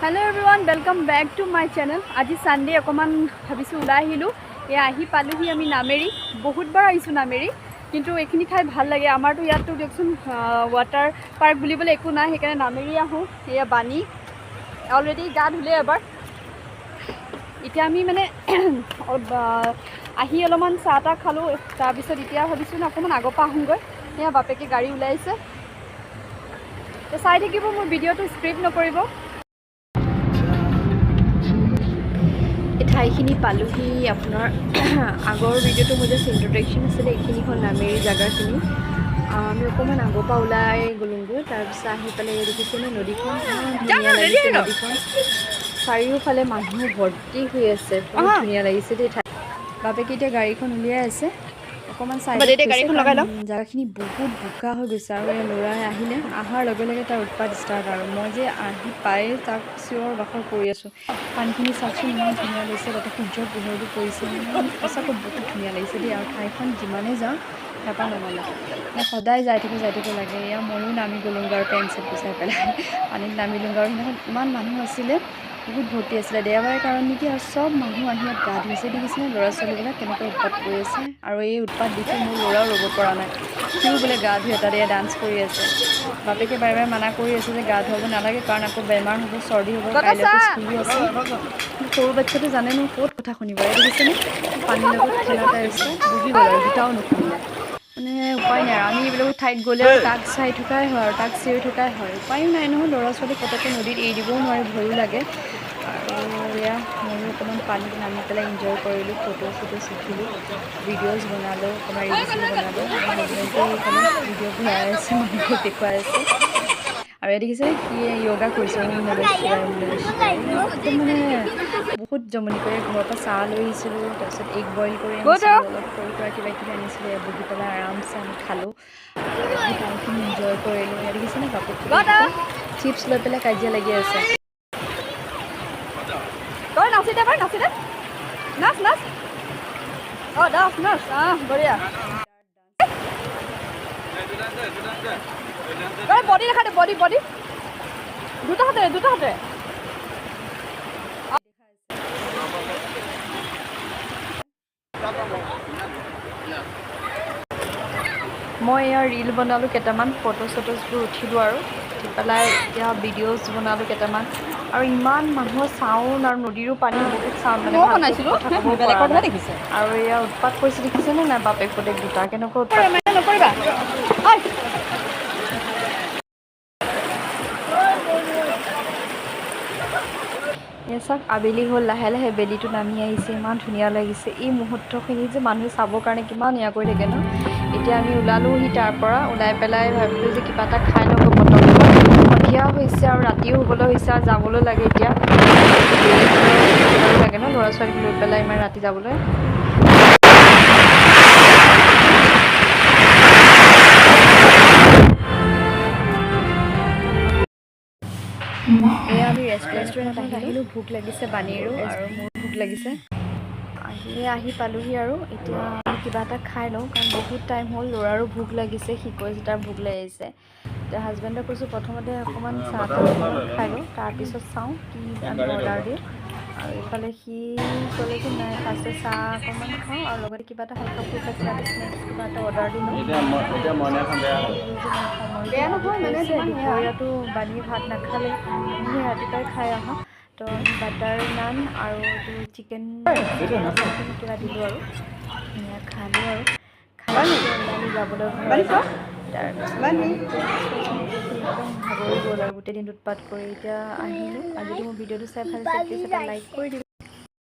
Hello everyone welcome back to my channel. आज Sunday अकमान भाविছোঁ ওলাই আহিলোঁ। আহি পালোহি আমি নামেৰি। बहुत बार आइছোঁ नामेरी किन्तु এইখিনি ঠাই ভাল লাগে। আমাৰতো ইয়াততো দিয়কচোন वाटार पार्क বুলিবলৈ একো নাই, সেইকাৰণে নামেৰি আহোঁ। এয়া বাণী অলৰেডি গা ধুলে এবাৰ। এতিয়া আমি মানে আহি অলপমান চাহ তাহ খালোঁ, তাৰপিছত এতিয়া ভাবিছোঁ অকণমান আগৰ পৰা আহোঁগৈ। এয়া বাপেকে গাড়ী ওলাইছে, চাই থাকিব, মোৰ ভিডিঅ'টো স্ক্ৰিপ নকৰিব। ঠাইখিনি পালোহি। আপোনাৰ আগৰ ভিডিঅ'টো মোৰ জাষ্ট ইন্ট্ৰডাকশ্যন আছিলে। এইখিনি হ'ল নামেৰি জেগাখিনি। আমি অকণমান আগৰ পৰা ওলাই গ'লোঁগৈ, তাৰপিছত আহি পেলাই দেখিছেনে নদীখন, ধুনীয়া লাগিছে নদীখন। চাৰিওফালে মানুহ ভৰ্তি হৈ আছে, বহুত ধুনীয়া লাগিছে দেই ঠাই। বাপেকে এতিয়া গাড়ীখন উলিয়াই আছে, অকণমান চাইডত জেগাখিনি বহুত বোকা হৈ গৈছে। আৰু এই ল'ৰাই আহিলে, অহাৰ লগে লগে তাৰ উৎপাত ষ্টাৰ্ট। আৰু মই যে আহি পাই তাক চিঞৰ বাখৰ কৰি আছোঁ। পানীখিনি চাওকচোন, ইমান ধুনীয়া লাগিছে, তাতে সূৰ্যৰ পোহৰটো পৰিছে, সঁচাকৈ বহুত ধুনীয়া লাগিছে দেই। আৰু ঠাইখন যিমানেই যাওঁ হেঁপাহ নমলে, মানে সদায় যাই থাকিব লাগে। এয়া ময়ো নামি গ'লোঁগৈ আৰু পেণ্ট চেট গুচাই পেলাই পানীত নামিলোঁগৈ। আৰু সেইদিনাখন ইমান মানুহ আছিলে, বহুত ভৰ্তি আছিলে, দেওবাৰে কাৰণ নেকি। আৰু চব মানুহ আহি ইয়াত গা ধুইছে, দেখিছেনে ল'ৰা ছোৱালীবিলাক কেনেকৈ উৎপাত কৰি আছে। আৰু এই উৎপাত দেখি মোৰ ল'ৰাও ৰ'ব পৰা নাই, সিও বোলে গা ধুই এটা দিয়ে ডান্স কৰি আছে। বাপেকে বাৰে বাৰে মানা কৰি আছে যে গা ধুৱাব নালাগে, কাৰণ আকৌ বেমাৰ হ'ব, চৰ্দি হ'ব, কাইলৈতো স্কুলো আছে। সৰু বাচ্ছাটো জানে ন ক'ত কথা শুনিব। এই দেখিছেনে পানীৰ লগত খেলা এটা আছে, ডুবি গ'ল আৰু দুটাও নুশুনিলে। মানে উপায় নাই আৰু, আমি এইবিলাক ঠাইত গ'লে আৰু তাক চাই থকাই হয় আৰু তাক চিঞৰি থকাই হয়। উপায়ো নাই নহয়, ল'ৰা ছোৱালী পটককৈ নদীত এৰি দিবও নোৱাৰি, ভয়ো লাগে। আৰু এয়া ময়ো অকণমান পানীত নামি পেলাই এনজয় কৰিলোঁ, ফটো চটোজ উঠিলোঁ, ভিডিঅ'জ বনালোঁ, অকণমান ৰিলচ বনালোঁ। আৰু হাজবেণ্ডে এইফালে ভিডিঅ' ভৰাই আছে, মানুহক দেখুৱাই আছে। আৰু এই দেখিছে সি য়োগা কৰিছে, একদম মানে বহুত জমনি কৰি। ঘৰৰ পৰা চাহ লৈ আহিছিলোঁ, তাৰপিছত এগ বইল কৰি আনিছিলোঁ, অলপ সৰু সুৰা কিবা কিবি আনিছিলোঁ। বহি পেলাই আৰামছে আমি খালোঁ, সেই টাইমখিনি এনজয় কৰিলোঁ। ইয়াত দেখিছেনে বাপেক চিপছ লৈ পেলাই কাজিয়া লাগি আছে। তই নাচি দে, নাচি দে, নাচ নাচ, অঁ নাচ নাচ, বঢ়িয়া। বডি দেখা দে, বডি বডি দুটা হাতেৰে, দুটা হাতেৰে। মই এয়া ৰীল বনালোঁ কেইটামান, ফটো চটোজবোৰ উঠিলোঁ আৰু উঠি পেলাই এতিয়া ভিডিঅ'জ বনালোঁ কেইটামান। আৰু ইমান মানুহৰ চাউণ্ড আৰু নদীৰো পানী বহুত চাউণ্ড, মানে বনাইছিলোঁ দেখিছে। আৰু এয়া উৎপাত কৰিছে, দেখিছেনে নাই বাপেক পুতেক দুটা কেনেকৈ উৎপাত নকৰিবা। এই চাওক আবেলি হ'ল, লাহে লাহে বেলিটো নামি আহিছে, ইমান ধুনীয়া লাগিছে। এই মুহূৰ্তখিনি যে মানুহে চাবৰ কাৰণে কিমান এয়া কৰি থাকে ন। এতিয়া আমি ওলালোহি তাৰ পৰা, ওলাই পেলাই ভাবিলোঁ যে কিবা এটা খাই লওঁ পটককৈ। সন্ধিয়া হৈছে আৰু ৰাতিও হ'বলৈ হৈছে, আৰু যাবলৈ লাগে এতিয়া। লাগে ন ল'ৰা ছোৱালীক লৈ পেলাই ইমান ৰাতি যাবলৈ। এয়া আমি ৰেষ্টুৰেণ্টত আহিলোঁ, ভোক লাগিছে বাণীৰো আৰু মোৰ ভোক লাগিছে। আহি পালোহি আৰু এতিয়া আমি কিবা এটা খাই লওঁ, কাৰণ বহুত টাইম হ'ল, ল'ৰাৰো ভোক লাগিছে, সি কৈছে তাৰ ভোক লাগিছে। এতিয়া হাজবেণ্ডক কৈছোঁ প্ৰথমতে অকণমান চাহ তাহ খাই লওঁ, তাৰপিছত চাওঁ কি আমি অৰ্ডাৰ দিওঁ। আৰু এইফালে সি ক'লে যে নাই ফাৰ্ষ্টে চাহ অকণমান খাওঁ, আৰু লগতে কিবা এটা হালকা ফুলকা কিবা এটা স্নেক্স কিবা এটা অৰ্ডাৰ দি লওঁ। বেয়া নহয়, মানে দুপৰীয়াটো বাণীয়ে ভাত নাখালে, আমিহে ৰাতিপুৱাই খাই অহা। তো আমি বাটাৰ নান আৰু এইটো চিকেন কিবা দিলোঁ আৰু ধুনীয়া খালোঁ। আৰু খাই ওলালোঁ যাবলৈ ঘৰত। তাৰপিছত একদম ভাগৰি গ'ল আৰু গোটেই দিনটো উৎপাত কৰি। এতিয়া আহিলোঁ, আৰু যদি মোৰ ভিডিঅ'টো চাই ভাল লাগিছে প্লিজ এটা লাইক কৰি দিব।